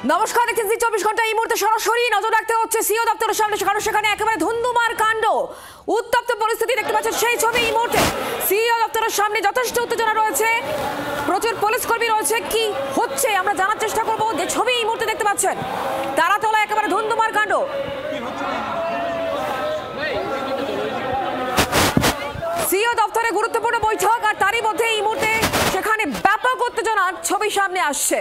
নমস্কার, দেখছেন জি 24 ঘন্টা। এই মুহূর্তে সরাসরি নজর রাখতে হচ্ছে সিও দপ্তরের সামনে, কারণ সেখানে একেবারে ধুন্ধুমার কাণ্ড, উত্তপ্ত পরিস্থিতি দেখতে পাচ্ছেন সেই ছবি। এই মুহূর্তে সিও দপ্তরের সামনে যথেষ্ট উত্তেজনা রয়েছে, প্রচুর পুলিশ কর্মী রয়েছে। কি হচ্ছে আমরা জানার চেষ্টা করব। যে ছবি এই মুহূর্তে দেখতে পাচ্ছেন, তারাতলা একেবারে ধুন্ধুমার কাণ্ড। সিও দপ্তরে গুরুত্বপূর্ণ বৈঠক, আর তারই মধ্যে এই মুহূর্তে সেখানে ব্যাপক উত্তেজনার ছবি সামনে আসছে।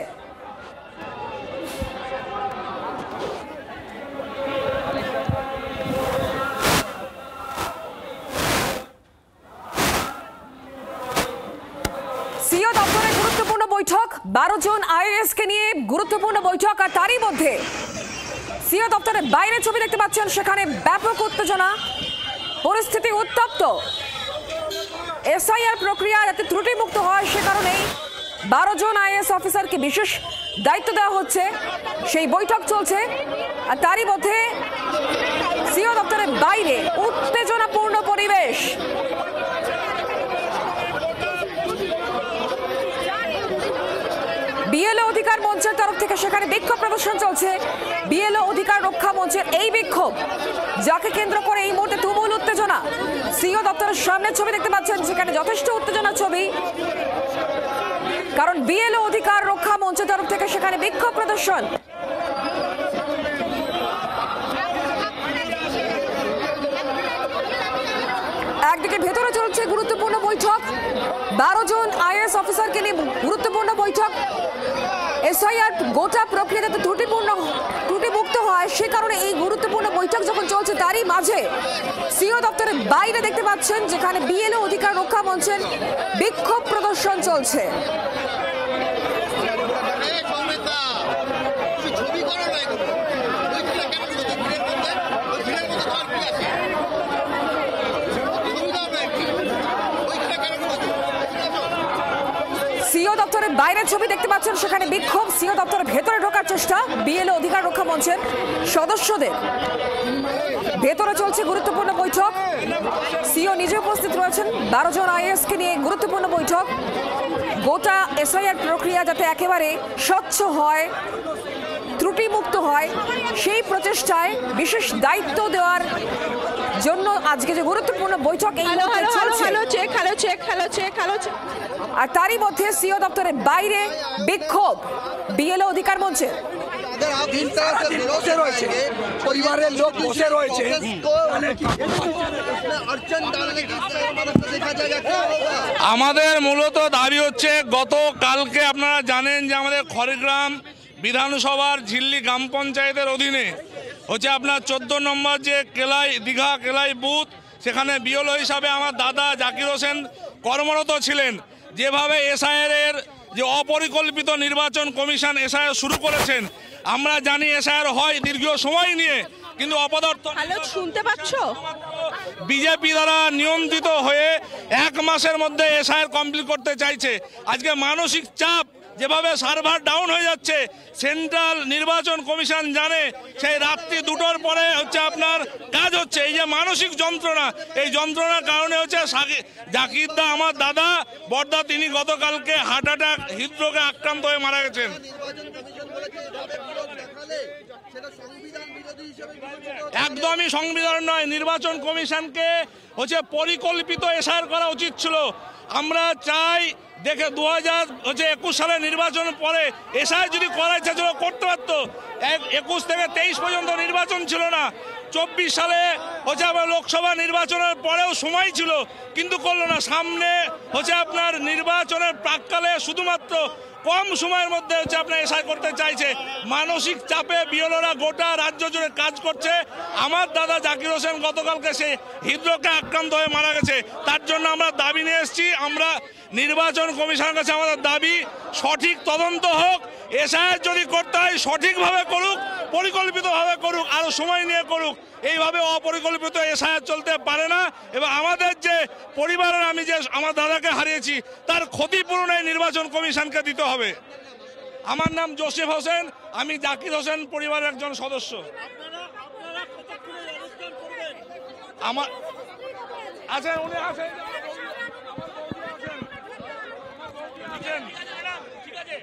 সিও দপ্তরে গুরুত্বপূর্ণ বৈঠক, 12 জন আইএএস কে নিয়ে গুরুত্বপূর্ণ বৈঠক, আর তারই মধ্যে সিও দপ্তরের বাইরে ছবি দেখতে পাচ্ছেন, সেখানে ব্যাপক উত্তেজনা, পরিস্থিতি উত্তপ্ত। এসআইআর প্রক্রিয়া যাতে ত্রুটিমুক্ত হয় সে কারণেই 12 জন আইএএস অফিসারকে বিশেষ দায়িত্ব দেওয়া হচ্ছে, সেই বৈঠক চলছে। আর তারই মধ্যে সিও দপ্তরের বাইরে উত্তেজনাপূর্ণ পরিবেশ। বিএলও অধিকার মঞ্চের তরফ থেকে সেখানে বিক্ষোভ প্রদর্শন চলছে। বিএলও অধিকার রক্ষা মঞ্চের এই বিক্ষোভ, যাকে কেন্দ্র করে এই মুহূর্তে তুমুল উত্তেজনা। সিও দপ্তরের সামনে ছবি দেখতে পাচ্ছেন, সেখানে যথেষ্ট উত্তেজনার ছবি, কারণ বিএলও অধিকার রক্ষা মঞ্চের তরফ থেকে সেখানে বিক্ষোভ প্রদর্শন। একদিকে ভেতরে চলছে গুরুত্বপূর্ণ বৈঠক, 12 জন আইএএস অফিসারকে নিয়ে গুরুত্বপূর্ণ বৈঠক। এসআইআর গোটা প্রক্রিয়া যাতে ত্রুটিমুক্ত হয় সে কারণে এই গুরুত্বপূর্ণ বৈঠক যখন চলছে, তারই মাঝে সিও দপ্তরের বাইরে দেখতে পাচ্ছেন যেখানে বিএলও অধিকার রক্ষা মঞ্চের বিক্ষোভ প্রদর্শন চলছে। সিও দপ্তরের বাইরের ছবি দেখতে পাচ্ছেন, সেখানে বিক্ষোভ, সিও দপ্তরের ভেতরে ঢোকার চেষ্টা বিএলও অধিকার রক্ষা মঞ্চের সদস্যদের। ভেতরে চলছে গুরুত্বপূর্ণ বৈঠক, সিও নিজে উপস্থিত রয়েছেন। 12 জন আইএএস কে নিয়ে গুরুত্বপূর্ণ বৈঠক। গোটা এসআইআর প্রক্রিয়া যাতে একেবারে স্বচ্ছ হয়, ত্রুটিমুক্ত হয়, সেই প্রচেষ্টায় বিশেষ দায়িত্ব দেওয়ার জন্য আজকে যে গুরুত্বপূর্ণ বৈঠক এই মুহূর্তে চলছে। আর তারই মধ্যে সিও দপ্তরের বাইরে বিক্ষোভ বিএলও অধিকার মঞ্চে। পরিবারের লোক বসে রয়েছে। আমাদের মূলত দাবি হচ্ছে, গতকালকে আপনারা জানেন যে আমাদের খড়গ্রাম বিধানসভার ঝিল্লি গ্রাম পঞ্চায়েতের অধীনে হচ্ছে আপনার 14 নম্বর যে কেলাই দীঘা কেলাই বুথ, সেখানে বিএলও হিসাবে আমার দাদা জাকির হোসেন কর্মরত ছিলেন। যেভাবে এসআইআর যে অপরিকল্পিত নির্বাচন কমিশন এসআইআর শুরু করেছেন, আমরা জানি এসআইআর হয় দীর্ঘ সময় নিয়ে, কিন্তু অপদার্থ শুনতে পাচ্ছ বিজেপি দ্বারা নিয়ন্ত্রিত হয়ে 1 মাসের মধ্যে এসআইআর কমপ্লিট করতে চাইছে। আজকে মানসিক চাপ, যেভাবে সার্ভার ডাউন হয়ে যাচ্ছে, সেন্ট্রাল নির্বাচন কমিশন জানে সেই রাত্রি 2টোর পরে হচ্ছে আপনার কাজ হচ্ছে। এই যে মানসিক যন্ত্রণা, এই যন্ত্রণার কারণে হচ্ছে জাকিরদা আমার দাদা বড়দা, তিনি গতকালকে হার্ট অ্যাটাক হৃদরোগে আক্রান্ত হয়ে মারা গেছেন। একদমই সংবিধান নয়। নির্বাচন কমিশনকে হচ্ছে পরিকল্পিত এসআইআর করা উচিত ছিল। আমরা চাই দেখে 2021 সালে নির্বাচনের পরে এসআইআর যদি করা ইচ্ছা ছিল করতে পারতো। 21 থেকে 23 পর্যন্ত নির্বাচন ছিল না। 24 সালে হচ্ছে আবার লোকসভা নির্বাচনের পরেও সময় ছিল, কিন্তু করলো না। সামনে হচ্ছে আপনার নির্বাচনের প্রাক্কালে শুধুমাত্র কম সময়ের মধ্যে হচ্ছে আপনার এসআইআর করতে চাইছে। মানসিক চাপে বিএলওরা গোটা রাজ্য জুড়ে কাজ করছে। আমার দাদা জাকির হোসেন গতকালকে সে হৃদরোগে আক্রান্ত হয়ে মারা গেছে। তার জন্য আমরা দাবি নিয়ে এসেছি। আমরা নির্বাচন কমিশনের কাছে আমাদের দাবি, সঠিক তদন্ত হোক। এসআইআর যদি করতে হয় সঠিকভাবে করুক, পরিকল্পিতভাবে করুক, আরও সময় নিয়ে করুক। এইভাবে অপরিকল্পিত এসআইআর চলতে পারে না। এবং আমাদের যে পরিবারের, আমি যে আমার দাদাকে হারিয়েছি, তার ক্ষতিপূরণ এই নির্বাচন কমিশনকে দিতে হবে। আমার নাম জোসেফ হোসেন, আমি জাকির হোসেন পরিবারের একজন সদস্য। আমার আছেন, উনি আছেন, ঠিক আছে, ঠিক আছে।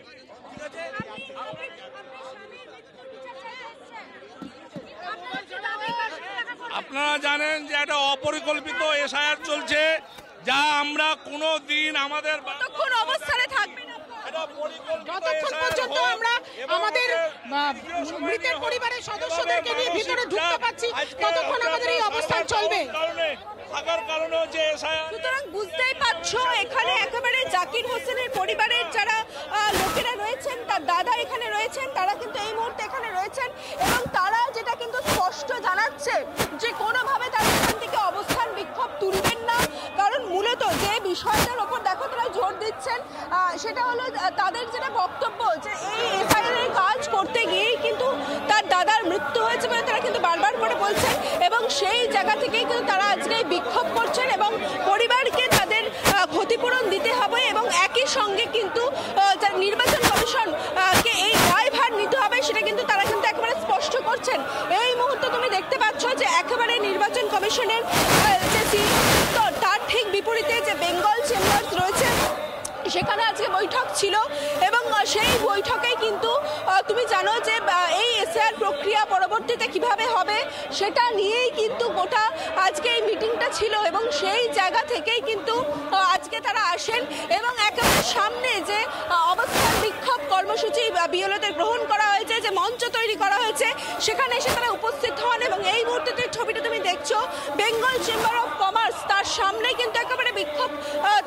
আপনারা জানেন যে একটা অপরিকল্পিত এসআইআর চলছে, যা আমরা কোনো দিন আমাদের কতক্ষণ অবস্থানে থাকবেন যতক্ষণ পর্যন্ত আমরা আমাদের মৃতের পরিবারের সদস্যদেরকে নিয়ে ভিতরে ঢুকতে পারছি ততক্ষণ আমাদের এই অবস্থান চলবে। সুতরাং বুঝতেই পারছো এখানে একেবারে জাকির হোসেনের পরিবারের যারা লোকেরা রয়েছেন, তার দাদা এখানে রয়েছেন, তারা কিন্তু এই মুহূর্তে এখানে রয়েছেন এবং তারা যেটা কিন্তু স্পষ্ট জানাচ্ছে যে কোনোভাবে তারা এখান থেকে অবস্থান বিক্ষোভ তুলবেন না। কারণ মূলত যে বিষয়টার ওপর দেখো তারা জোর দিচ্ছেন সেটা হলো তাদের যেটা বক্তব্য যে এই এফআইআর এর কাজ করতে গিয়েই কিন্তু তার দাদার মৃত্যু হয়েছে বলে তারা কিন্তু বারবার করে বলছেন এবং সেই জায়গা থেকেই কিন্তু তারা আজকে বিক্ষোভ করছেন এবং পরিবারকে তাদের ক্ষতিপূরণ দিতে হবে এবং একই সঙ্গে কিন্তু নির্বাচন কমিশন কে এই দায়ভার নিতে হবে সেটা কিন্তু তারা কিন্তু একেবারে স্পষ্ট করছেন। এই মুহূর্তে তুমি দেখতে পাচ্ছ যে একেবারে নির্বাচন কমিশনের যে তার ঠিক বিপরীতে যে বেঙ্গল চেম্বার্স রয়েছে সেখানে আজকে বৈঠক ছিল এবং সেই বৈঠকেই কিন্তু তুমি জানো যে এই এসআইআর প্রক্রিয়া পরবর্তীতে কিভাবে হবে সেটা নিয়েই কিন্তু গোটা আজকে এই মিটিংটা ছিল এবং সেই জায়গা থেকেই কিন্তু আজকে তারা আসেন এবং একেবারে সামনে যে অবস্থান বিক্ষোভ কর্মসূচি বিএলওদের গ্রহণ করা হয়েছে, যে মঞ্চ তৈরি করা হয়েছে সেখানে এসে তারা উপস্থিত হন এবং এই মুহূর্তে যে ছবিটা তুমি দেখছো বেঙ্গল চেম্বার অফ কমার্স তার সামনে কিন্তু একেবারে বিক্ষোভ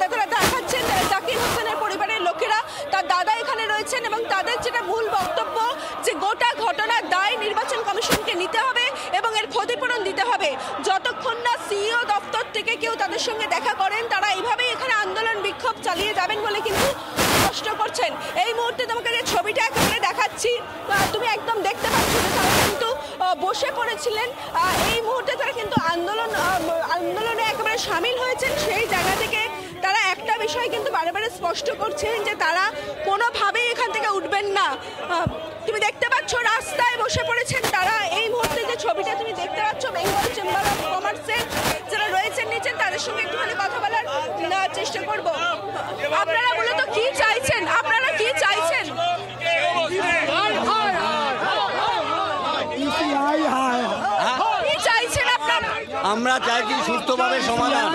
তারা দেখাচ্ছেন জাকির হোসেনের পরিবারের লোকেরা, তার দাদা এখানে রয়েছেন এবং তাদের যেটা মূল বক্তব্য যে গোটা ঘটনার দায় নির্বাচন কমিশনকে নিতে হবে এবং এর ক্ষতিপূরণ দিতে হবে। যতক্ষণ না সিইও দপ্তর থেকে কেউ তাদের সঙ্গে দেখা করেন তারা এইভাবেই এখানে আন্দোলন বিক্ষোভ চালিয়ে যাবেন বলে কিন্তু স্পষ্ট করছেন। এই মুহূর্তে তোমাকে যে ছবিটা একেবারে দেখাচ্ছি তুমি একদম দেখতে পাচ্ছ যে তারা কিন্তু বসে পড়েছিলেন, এই মুহূর্তে তারা কিন্তু আন্দোলনে একেবারে সামিল হয়েছেন। সেই জায়গা থেকে তারা একটা বিষয় কিন্তু বারে বারে স্পষ্ট করছেন যে তারা কোনোভাবেই এখান থেকে উঠবেন না। তুমি দেখতে পাচ্ছ রাস্তায় বসে পড়েছেন তারা। এই মুহূর্তে যে ছবিটা তুমি দেখতে পাচ্ছ বেঙ্গল চেম্বার অফ কমার্সের যারা রয়েছেন নিচে তাদের সঙ্গে একটুখানি কথা বলার চেষ্টা করব। আপনারা মূলত কি চাইছেন? আপনারা কি চাইছেন? কি চাইছেন আপনারা? আমরা চাইছি সুস্থভাবে সমাধান,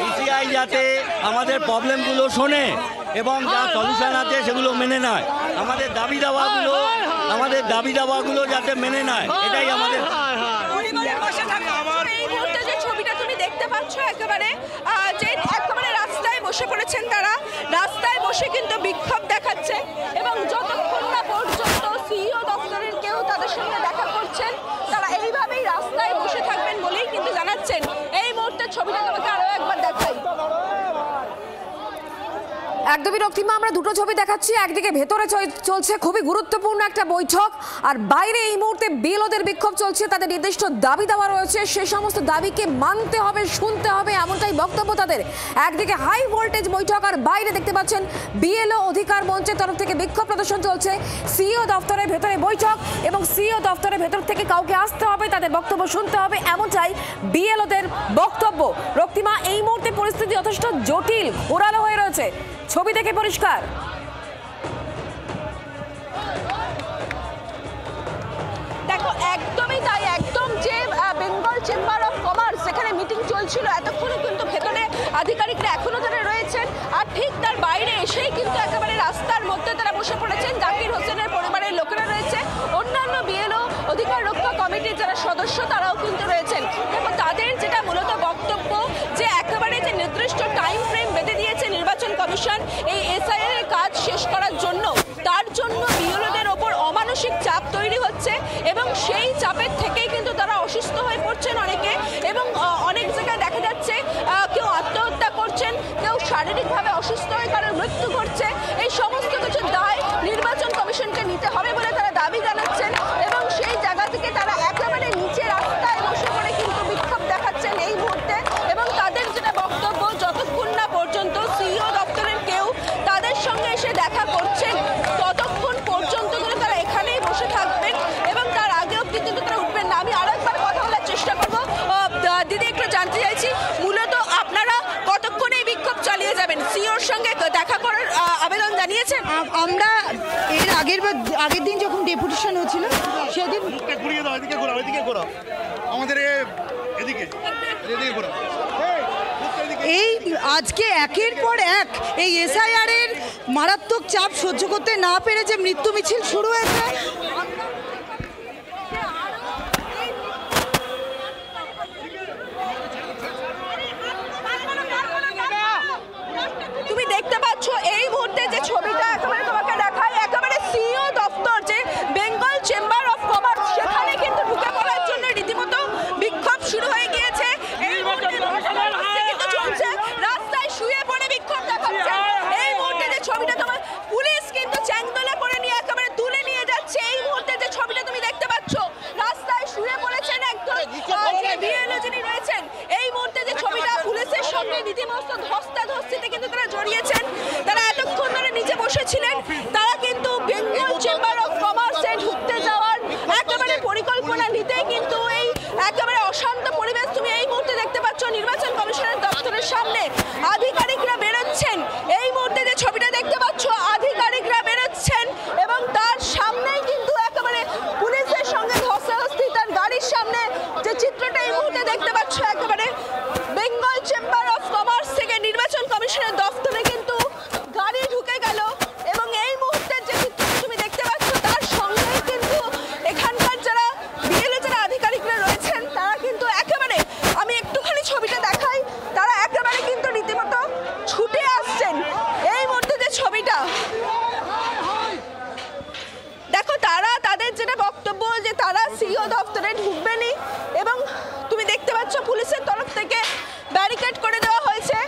ইসিআই যাতে আমাদের প্রবলেমগুলো শোনে এবং যা সলিউশন আছে সেগুলো মেনে নেয়, আমাদের দাবি দাওয়াগুলো যাতে মেনে নেয়, এটাই আমাদের। এই মুহূর্তে যে ছবিটা তুমি দেখতে পাচ্ছ একেবারে রাস্তায় বসে পড়েছেন তারা, রাস্তায় বসে কিন্তু বিক্ষোভ দেখাচ্ছে এবং যতক্ষণ না পর্যন্ত সিইও দপ্তরের কেউ তাদের সঙ্গে দেখা করছেন তারা এইভাবেই রাস্তায় বসে থাকবেন বলেই কিন্তু জানাচ্ছেন। এই মুহূর্তে ছবিটা তোমাকে আরো একবার দেখাই। একদমই রক্তিমা, আমরা দুটো ছবি দেখাচ্ছি। একদিকে ভেতরে চলছে খুবই গুরুত্বপূর্ণ একটা বৈঠক আর বাইরে এই মুহূর্তে বিএলওদের বিক্ষোভ চলছে, তাদের নির্দিষ্ট দাবি দেওয়া রয়েছে, সে সমস্ত দাবিকে মানতে হবে, শুনতে হবে, এমনটাই বক্তব্য তাদের। একদিকে হাই ভোল্টেজ বৈঠক আর বাইরে দেখতে পাচ্ছেন বিএলও অধিকার মঞ্চের তরফ থেকে বিক্ষোভ প্রদর্শন চলছে। সিইও দপ্তরের ভেতরে বৈঠক এবং সিইও দপ্তরের ভেতর থেকে কাউকে আসতে হবে, তাদের বক্তব্য শুনতে হবে, এমনটাই বিএলওদের বক্তব্য। রক্তিমা, এই মুহূর্তে পরিস্থিতি যথেষ্ট জটিল, ঘোরালো হয়ে রয়েছে, ছবি দেখে পরিষ্কার। দেখো একদমই তাই, একদম যে বেঙ্গল চেম্বার অফ কমার্স যেখানে মিটিং চলছিল এতক্ষণও কিন্তু ভেতরে আধিকারিকরা এখনো তারা রয়েছেন আর ঠিক তার বাইরে এসেই কিন্তু একেবারে রাস্তার মধ্যে তারা বসে পড়েছেন। জাকির হোসেনের পরিবারের লোকেরা রয়েছে, অন্যান্য বিএলও অধিকার রক্ষা কমিটির যারা সদস্য তারাও কিন্তু রয়েছেন এবং তাদের যেটা মূলত বক্তব্য যে একেবারে যে নির্দিষ্ট টাইম ফ্রেম বেঁধে দিয়েছে নির্বাচন কমিশন এই এসআইআর এর কাজ শেষ করার জন্য, তার জন্য বিএলওদের ওপর অমানসিক চাপ তৈরি হচ্ছে এবং সেই চাপের থেকেই কিন্তু তারা অসুস্থ হয়ে পড়ছেন অনেকে এবং অনেক জায়গায় দেখা যাচ্ছে কেউ আত্মহত্যা করছেন, কেউ শারীরিকভাবে অসুস্থ হয়ে কারোর মৃত্যু ঘটছে। এই সমস্ত কিছু দায় নির্বাচন কমিশনকে নিতে হবে বলে তারা দাবি জানাচ্ছেন এবং সেই জায়গা থেকে তারা একেবারে নিচে রাস্তায় বসে পড়ে কিন্তু বিক্ষোভ দেখাচ্ছেন এই মুহূর্তে এবং তাদের যেটা বক্তব্য যতক্ষণ না পর্যন্ত সিইও দপ্তরের কেউ তাদের সঙ্গে এসে দেখা করছেন ততক্ষণ পর্যন্ত কিন্তু তারা এখানেই বসে থাকবেন এবং তার আগে অব্দি কিন্তু তারা উঠবেন না। আমি আরো একবার কথা বলার চেষ্টা করবো। দিদি, একটু জানতে চাইছি মূলত আপনারা কতক্ষণ এই বিক্ষোভ চালিয়ে যাবেন? সিইওর সঙ্গে দেখা করার আবেদন জানিয়েছেন? আমরা এর আগের দিন যখন ডেপুটেশন হয়েছিল সেদিন ঘুরিয়ে দাও, এদিকে ঘোরাও, এদিকে ঘোরাও, আমাদের এদিকে ঘোরাও। এই আজকে একের পর এক এই এসআইআর এর মারাত্মক চাপ সহ্য করতে না পেরে যে মৃত্যু মিছিল শুরু হয়েছে, তুমি দেখতে পাচ্ছ এই মুহূর্তে যে ছবিটা একেবারে তোমাকে দেখাই, একেবারে সিইও দপ্তর যে বেঙ্গল চেম্বার অফ কমার্স, সেখানে কিন্তু ঢুকে পড়ার জন্য রীতিমতো বিক্ষোভ শুরু হয়ে গিয়েছে। এই মুহূর্তে কিন্তু চলছে, রাস্তায় শুয়ে পড়ে বিক্ষোভ দেখাচ্ছে। এই মুহূর্তে যে ছবিটা তোমার পুলিশ কিন্তু চ্যাংদোলা করে নিয়ে একেবারে তুলে নিয়ে যাচ্ছে। এই মুহূর্তে যে ছবিটা তুমি দেখতে পাচ্ছ, রাস্তায় শুয়ে পড়েছেন একদম বিএলও যিনি রয়েছেন। এই মুহূর্তে যে ছবিটা পুলিশের সঙ্গে রীতিমতো ধস্তাধস্তিতে কিন্তু তারা জড়িয়েছেন। তারা এতক্ষণ ধরে নিচে বসেছিলেন, তারা কিন্তু বেঙ্গল চেম্বার অফ কমার্সে ঢুকতে যাওয়ার একেবারে পরিকল্পনা নিতে কিন্তু এই একেবারে অশান্ত পরিবেশ তুমি এই মুহূর্তে দেখতে পাচ্ছ। নির্বাচন কমিশনের দপ্তরের সামনে আধিকারিকরা বেরোচ্ছেন। এই মুহূর্তে যে ছবিটা দেখতে পাচ্ছ, আধিকারিকরা বেরোচ্ছেন এবং তার সামনেই কিন্তু একেবারে পুলিশের সঙ্গে ধস্তাধস্তি, তার গাড়ির সামনে যে চিত্রটা এই মুহূর্তে দেখতে পাচ্ছ, একেবারে বেঙ্গল চেম্বার অফ কমার্স থেকে নির্বাচন কমিশনের দপ্তরে কিন্তু গাড়ি ঢুকে গেল এবং এই মুহূর্তে যে চিত্র তুমি দেখতে পাচ্ছ, তার সঙ্গে কিন্তু এখানকার যারা বিএলও যারা আধিকারিকরা রয়েছেন, তারা কিন্তু একেবারে, আমি একটুখানি ছবিটা দেখাই, তারা একেবারে কিন্তু রীতিমতো ছুটে আসছেন। এই মুহূর্তে যে ছবিটা দেখো, তারা তাদের যেটা বক্তব্য যে তারা সিইও দপ্তরে ঢুকবেনই এবং তুমি দেখতে পাচ্ছ পুলিশের তরফ থেকে ব্যারিকেড করে দেওয়া হয়েছে।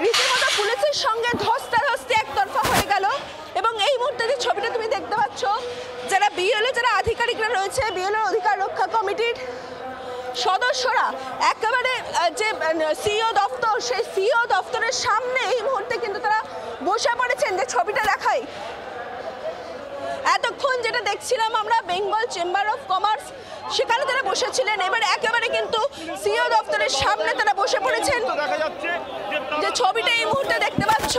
রীতিমতো পুলিশের সঙ্গে ধস্তাধস্তি একতরফা হয়ে গেল এবং এই মুহূর্তে যে ছবিটা তুমি দেখতে পাচ্ছ, যারা বিএলও যারা আধিকারিকরা রয়েছে, বিএলও অধিকার রক্ষা কমিটির সদস্যরা একেবারে যে সিইও দপ্তর, সেই সিইও দপ্তরের সামনে এই মুহূর্তে কিন্তু তারা বসে পড়েছেন। যে ছবিটা দেখাই, এতক্ষণ যেটা দেখছিলাম আমরা বেঙ্গল চেম্বার অফ কমার্স, সেখানে তারা বসেছিলেন, এবার একেবারে কিন্তু সিইও দপ্তরের সামনে তারা বসে পড়েছেন। যে ছবিটা এই মুহূর্তে দেখতে পাচ্ছ,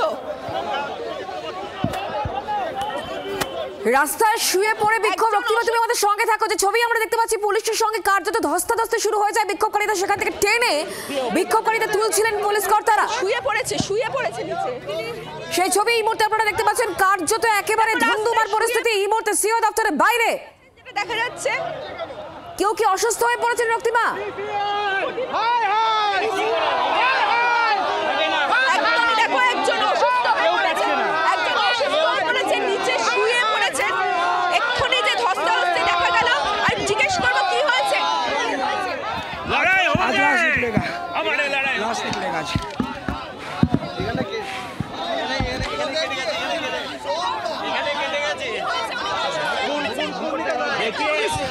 রাস্তায় শুয়ে পড়ে বিক্ষোভ। রক্তিমা, তুমি আমাদের সঙ্গে থাকো। যে ছবি আমরা দেখতে পাচ্ছি, পুলিশের সঙ্গে কার্যত ধস্তাধস্তি শুরু হয়ে যায়। বিক্ষোভকারীরা সেখান থেকে টেনে বিক্ষোভকারীদের তুলছিলেন পুলিশ কর্তারা। শুয়ে পড়েছে নিচে। সেই ছবি এই মুহূর্তে আপনারা দেখতে পাচ্ছেন। কার্যত একেবারে ধুন্ধুমার পরিস্থিতি এই মুহূর্তে সিইও দপ্তরের বাইরে দেখা যাচ্ছে। কেউ কি অসুস্থ হয়ে পড়েছেন রক্তিমা? দেখো, একজন অসুস্থ হয়ে পড়েছেন, নিচে শুয়ে পড়েছেন। এক্ষুনি যে ধস্তাধস্তি দেখা গেল, আর জিজ্ঞেস করবো কি হয়েছে।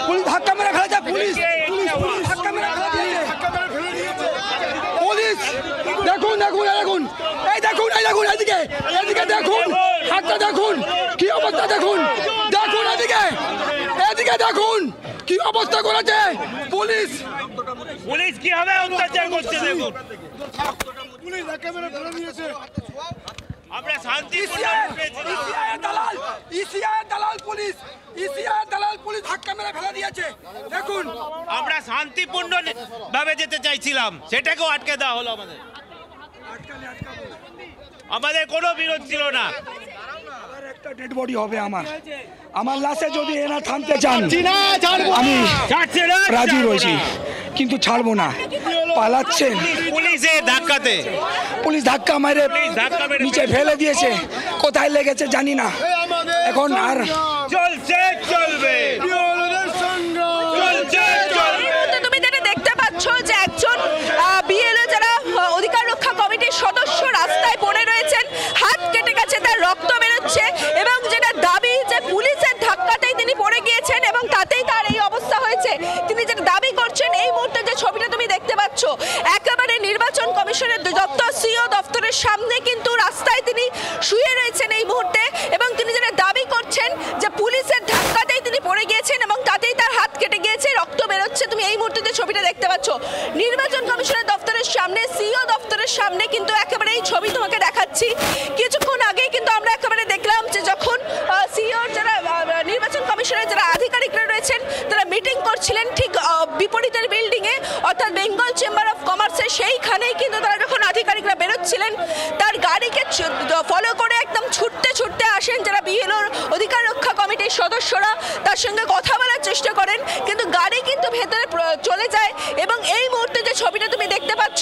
পুলিশ ধাক্কা মেরে ফেলেছে, পুলিশ ধাক্কা মেরে ফেলেছে। পুলিশ দেখুন দেখুন দেখুন, এই দেখুন এই দেখুন, এদিকে এদিকে দেখুন, হাতটা দেখুন কি অবস্থা, দেখুন দেখুন এদিকে এদিকে দেখুন কি অবস্থা করেছে পুলিশ। পুলিশ কিভাবে অত্যাচার করছে দেখুন। পুলিশ ধাক্কা মেরে ফেলে দিয়েছে। আমরা শান্তি দালাল পুলিশ ধাক্কা মেরে ফেলে দিয়েছে। দেখুন, আমরা শান্তিপূর্ণ ভাবে যেতে চাইছিলাম, সেটাকেও আটকে দেওয়া হলো। আমাদের কোনো বিরোধ ছিল না। একটা ডেড বডি হবে আমার লাশে যদি এরা থামতে চান আমি রাজি রয়েছি, কিন্তু ছাড়বো না। পালাচ্ছেন পুলিশের ধাক্কাতে, পুলিশ ধাক্কা মেরে নিচে ফেলে দিয়েছে। কোথায় লেগেছে জানি না, এখন আর চলছে চলবে, চলছে চলবে। তুমি যেটা দেখতে পাচ্ছ যে একজন বিএলও যারা অধিকার রক্ষা কমিটির সদস্য রাস্তায় পড়ে রয়েছেন, হাত কেটে গেছে, তার রক্ত বেরোচ্ছে এবং যেটা দাবি যে পুলিশের ধাক্কাতেই তিনি পড়ে গিয়েছেন এবং তাতেই তার এই অবস্থা হয়েছে। তিনি যেটা দাবি করছেন, এই মুহূর্তে যে ছবিটা তুমি দেখতে পাচ্ছ, একেবারে নির্বাচন কমিশনের দপ্তর, সিইও দপ্তরের সামনে কিন্তু রাস্তায় তিনি শুয়ে রয়েছেন এই মুহূর্তে এবং তিনি যেটা দাবি করছেন যে পুলিশের ধাক্কাতেই তিনি পড়ে গিয়েছেন এবং তাতেই তার হাত কেটে গিয়েছে, রক্ত বেরোচ্ছে। তুমি এই মুহূর্তে যে ছবিটা দেখতে পাচ্ছ, নির্বাচন কমিশনের দপ্তরের সামনে, সিইও দপ্তরের সামনে কিন্তু একেবারে এই ছবি তোমাকে দেখাচ্ছি। কিছুক্ষণ আগেই কিন্তু আমরা একেবারে দেখলাম যে যখন সিইও যারা নির্বাচন কমিশনের যারা আধিকারিকরা রয়েছেন, তারা করছিলেন ঠিক বিপরীতের বিল্ডিংয়ে অর্থাৎ বেঙ্গল চেম্বার অফ কমার্সের সেইখানেই কিন্তু তারা যখন আধিকারিকরা বেরোচ্ছিলেন তার গাড়িকে ফলো করে একদম ছুটতে ছুটতে আসেন যারা বিএলওর অধিকার রক্ষা কমিটির সদস্যরা, তার সঙ্গে কথা বলার চেষ্টা করেন, কিন্তু গাড়ি কিন্তু ভেতরে চলে যায়। এবং এই মুহূর্তে যে ছবিটা তুমি দেখতে পাচ্ছ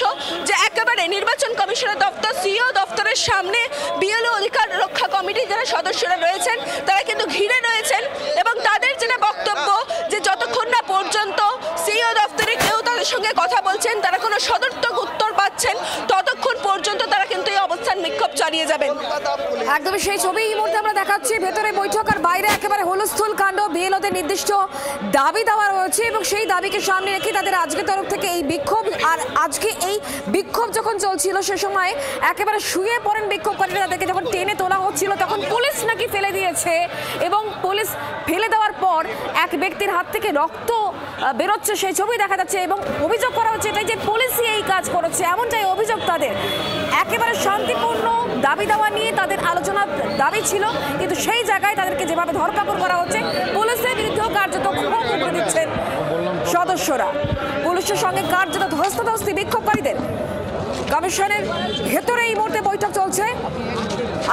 যে একেবারে নির্বাচন কমিশনের দপ্তর সিইও দপ্তরের সামনে বিএলও অধিকার রক্ষা কমিটির যারা সদস্যরা রয়েছেন তারা কিন্তু ঘিরে রয়েছেন এবং তাদের যেটা বক্তব্য যে যতক্ষণ না পর্যন্ত সিইও দপ্তরে কেউ তাদের সঙ্গে কথা বলছেন, তারা কোনো সদর্থক উত্তর পাচ্ছেন, ততক্ষণ পর্যন্ত তারা কিন্তু এই অবস্থান বিক্ষোভ চালিয়ে যাবেন। একদমই সেই ছবি এই মুহূর্তে আমরা দেখাচ্ছি, ভেতরে বৈঠক আর বাইরে একেবারে হুলস্থুল কাণ্ড। বিএলওদের নির্দিষ্ট দাবি দেওয়া রয়েছে এবং সেই দাবিকে সামনে রেখে তাদের আজকের তরফ থেকে এই বিক্ষোভ। আর আজকে এই বিক্ষোভ যখন চলছিল সে সময় একেবারে শুয়ে পড়েন বিক্ষোভকারীরা, তাদেরকে যখন টেনে তোলা হচ্ছিল তখন পুলিশ নাকি ফেলে দিয়েছে এবং পুলিশ ফেলে দেওয়ার পর এক ব্যক্তির হাত থেকে রক্ত বেরোচ্ছে সেই ছবি দেখা যাচ্ছে এবং অভিযোগ করা হচ্ছে এটাই যে পুলিশই এই কাজ করেছে, এমনটাই অভিযোগ তাদের। একেবারে শান্তিপূর্ণ দাবি দেওয়া নিয়ে তাদের আলোচনার দাবি ছিল, কিন্তু সেই জায়গায় তাদেরকে যেভাবে ধরপাকড় করা হচ্ছে পুলিশের বিরুদ্ধেও কার্যত ক্ষোভ উগরে দিচ্ছেন সদস্যরা। পুলিশের সঙ্গে কার্যত ধস্তাধস্তি বিক্ষোভকারীদের। কমিশনের ভেতরে এই মুহূর্তে বৈঠক চলছে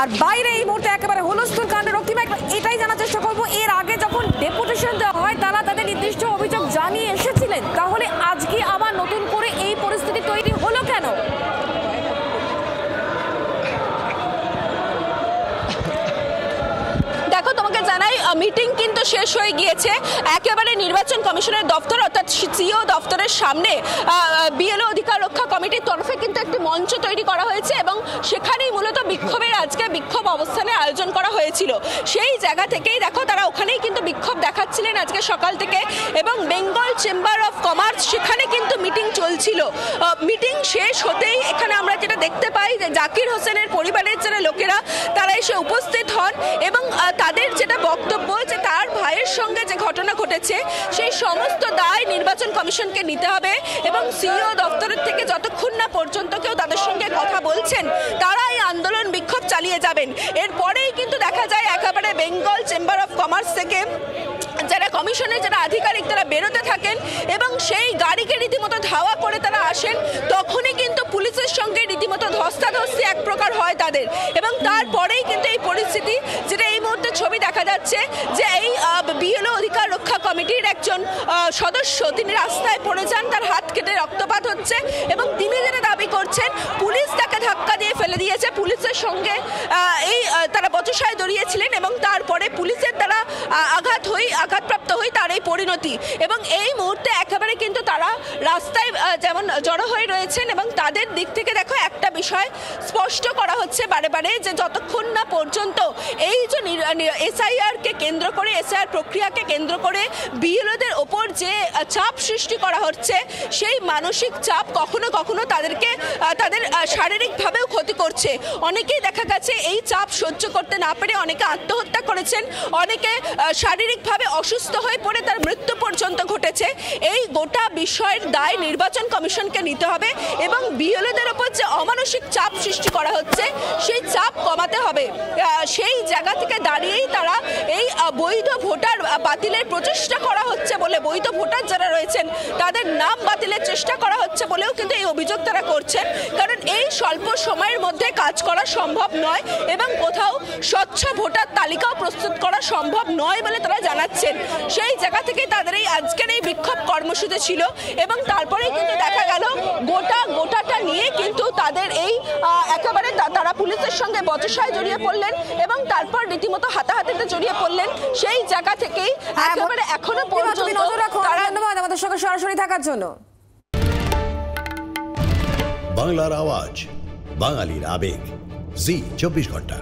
আর বাইরে এই মুহূর্তে একেবারে হুলস্থুল কাণ্ড। রক্তিমা, এটাই জানার চেষ্টা করবো, এর আগে যখন ডেপুটেশন দেওয়া হয় তারা তাদের নির্দিষ্ট অভিযোগ জানিয়ে এসেছিলেন, তাহলে আজকে আবার নতুন করে এই পরিস্থিতি তৈরি হলো কেন? দেখো তোমাকে জানাই, মিটিং কিন্তু শেষ হয়ে গিয়েছে। একেবারে নির্বাচন কমিশনের দপ্তর অর্থাৎ সিইও দপ্তরের সামনে বিএলও অধিকার রক্ষা কমিটির তরফে কিন্তু একটি মঞ্চ তৈরি করা হয়েছে এবং সেখানেই মূলত বিক্ষোভের আজকে বিক্ষোভ অবস্থানের আয়োজন করা হয়েছিল। সেই জায়গা থেকেই দেখো তারা ওখানেই কিন্তু বিক্ষোভ দেখাচ্ছিলেন আজকে সকাল থেকে এবং বেঙ্গল চেম্বার অফ কমার্স সেখানে কিন্তু মিটিং চলছিল। মিটিং শেষ হতেই এখানে আমরা যেটা দেখতে পাই যে জাকির হোসেনের পরিবারের যারা লোকেরা তারা এসে উপস্থিত হন এবং তাদের যেটা বক্তব্য যে তার ভাইয়ের সঙ্গে যে ঘটনা ঘটেছে সেই সমস্ত দায় নির্বাচন কমিশনকে নিতে হবে এবং সিইও দপ্তরের থেকে যতক্ষণ না পর্যন্ত কেউ তাদের সঙ্গে কথা বলছেন তারা এই আন্দোলন বিক্ষোভ চালিয়ে যাবেন। এরপরেই কিন্তু দেখা যায় একেবারে বেঙ্গল চেম্বার অফ কমার্স থেকে যারা কমিশনের যারা আধিকারিক তারা বেরোতে থাকেন এবং সেই গাড়িকে রীতিমতো ধাওয়া করে তারা আসেন, তখনই কিন্তু পুলিশের সঙ্গে রীতিমতো ধস্তাধস্তি এক প্রকার হয় তাদের এবং তারপরেই কিন্তু এই পরিস্থিতি যেটা এই মুহূর্তে ছবি দেখা যাচ্ছে যে এই বিএলও অধিকার রক্ষা কমিটির একজন সদস্য তিনি রাস্তায় পড়ে যান, তার হাত কেটে রক্তপাত হচ্ছে এবং তিনি যেটা দাবি করছেন পুলিশ তাকে ধাক্কা দিয়ে ফেলে দিয়েছে, পুলিশের সঙ্গে এই তারা বচসায় জড়িয়েছিলেন এবং তারপরে পুলিশের দ্বারা আঘাতপ্রাপ্ত হয়ে তার এই পরিণতি এবং এই মুহূর্তে একেবারে কিন্তু তারা রাস্তায় যেমন জড়ো হয়ে রয়েছেন এবং তাদের দিক থেকে দেখো একটা বিষয় স্পষ্ট করা হচ্ছে বারে বারে যে যতক্ষণ না পর্যন্ত এই যে এসআইআরকে কেন্দ্র করে এসআইআর প্রক্রিয়াকে কেন্দ্র করে বিএলওদের ওপর যে চাপ সৃষ্টি করা হচ্ছে সেই মানসিক চাপ কখনো কখনো তাদেরকে তাদের শারীরিকভাবেও ক্ষতি করছে। অনেকেই দেখা গেছে এই চাপ সহ্য করতে না পেরে অনেকে আত্মহত্যা করেছেন, অনেকে শারীরিকভাবে অসুস্থ হয়ে পড়ে তার মৃত্যু পর্যন্ত ঘটেছে। এই গোটা বিষয়ের দায় নির্বাচন কমিশনকে নিতে হবে এবং বিএলওদের ওপর যে অমানসিক চাপ সৃষ্টি করা হচ্ছে সেই চাপ কমাতে হবে। সেই জায়গা থেকে দাঁড়িয়েই তারা এই বৈধ ভোটার বাতিলের প্রচেষ্টা করা হচ্ছে বলে, বৈধ ভোটার যারা রয়েছেন তাদের নাম বাতিলের চেষ্টা করা হচ্ছে বলেও কিন্তু এই অভিযোগ তারা করছেন, কারণ এই স্বল্প সময়ের মধ্যে কাজ করা সম্ভব নয় এবং কোথাও স্বচ্ছ ভোটার তালিকাও প্রস্তুত করা সম্ভব নয় বলে তারা জানাচ্ছেন। সেই জায়গা থেকে তাদের এই আজকের এই বিক্ষোভ কর্মসূচি ছিল এবং তারপরেই কিন্তু দেখা গেল গোটাটা নিয়ে কিন্তু তাদের এই একেবারে তারা পুলিশের সঙ্গে বচসায় জড়িয়ে পড়লেন এবং তারপর রীতিমতো হাতাহাতিতে জড়িয়ে পড়লেন। সেই জায়গা থেকেই একেবারে এখনো পর্যন্ত ধন্যবাদ আমাদের সঙ্গে সরাসরি থাকার জন্য। বাংলার আওয়াজ, বাঙালির আবেগ, জি 24 ঘন্টা।